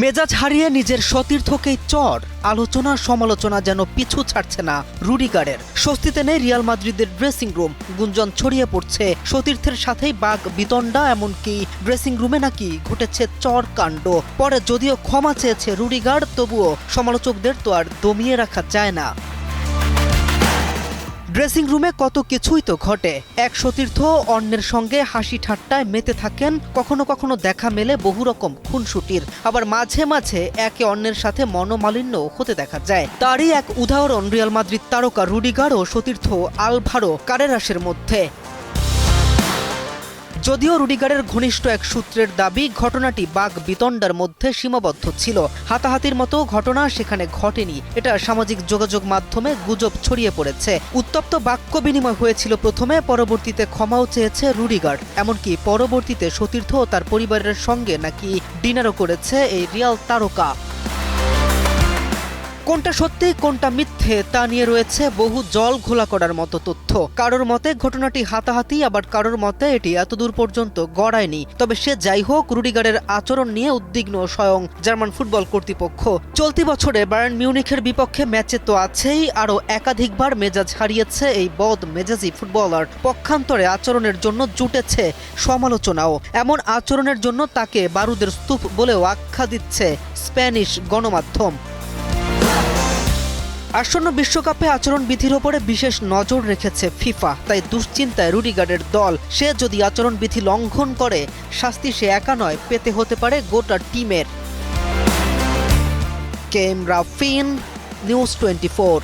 মেজাজ হারিয়ে নিজের সতীর্থকেই চর, আলোচনা সমালোচনা যেন পিছু ছাড়ছে না রুডিগারের। স্বস্তিতে নেই রিয়াল মাদ্রিদের ড্রেসিং রুম। গুঞ্জন ছড়িয়ে পড়ছে সতীর্থের সাথেই বাঘ বিতণ্ডা, এমনকি ড্রেসিং রুমে নাকি ঘটেছে চর কাণ্ড। পরে যদিও ক্ষমা চেয়েছে রুডিগার, তবুও সমালোচকদের তো আর দমিয়ে রাখা যায় না। ড্রেসিং রুমে কত কিছুই তো ঘটে। এক সতীর্থ অন্যের সঙ্গে হাসি ঠাট্টায় মেতে থাকেন, কখনো কখনো দেখা মেলে বহু রকম খুনসুটির, আবার মাঝে মাঝে একে অন্যের সাথে মনোমালিন্য হতে দেখা যায়। তারই এক উদাহরণ রিয়াল মাদ্রিদ তারকা রুডিগার ও সতীর্থ আলভারো কারেরাসের মধ্যে। যদিও রুডিগারের ঘনিষ্ঠ এক সূত্রের দাবি, ঘটনাটি বাঘ বিতণ্ডার মধ্যে সীমাবদ্ধ ছিল। হাতাহাতির মতো ঘটনা সেখানে ঘটেনি। এটা সামাজিক যোগাযোগ মাধ্যমে গুজব ছড়িয়ে পড়েছে। উত্তপ্ত বাক্য বিনিময় হয়েছিল প্রথমে, পরবর্তীতে ক্ষমাও চেয়েছে রুডিগার। এমনকি পরবর্তীতে সতীর্থ ও তার পরিবারের সঙ্গে নাকি ডিনারও করেছে এই রিয়াল তারকা। কোনটা সত্যি কোনটা মিথ্যে তা নিয়ে রয়েছে বহু জল ঘোলা করার মতো তথ্য। কারোর মতে ঘটনাটি হাতাহাতি, আবার কারোর মতে এটি এতদূর পর্যন্ত গড়ায়নি। তবে সে যাই হোক, রুডিগারের আচরণ নিয়ে উদ্বিগ্ন স্বয়ং জার্মান ফুটবল কর্তৃপক্ষ। চলতি বছরে বায়ার্ন মিউনিখের বিপক্ষে ম্যাচে তো আছেই, আরও একাধিকবার মেজাজ হারিয়েছে এই বদ মেজাজি ফুটবলার। পক্ষান্তরে আচরণের জন্য জুটেছে সমালোচনাও। এমন আচরণের জন্য তাকে বারুদের স্তূপ বলেও আখ্যা দিচ্ছে স্প্যানিশ গণমাধ্যম। আসন্ন বিশ্বকাপে আচরণবিধির ওপরে বিশেষ নজর রেখেছে ফিফা। তাই দুশ্চিন্তায় রুডিগারের দল। সে যদি আচরণবিধি লঙ্ঘন করে, শাস্তি সে একা নয়, পেতে হতে পারে গোটা টিমের। কেম রাফিন, নিউজ 24।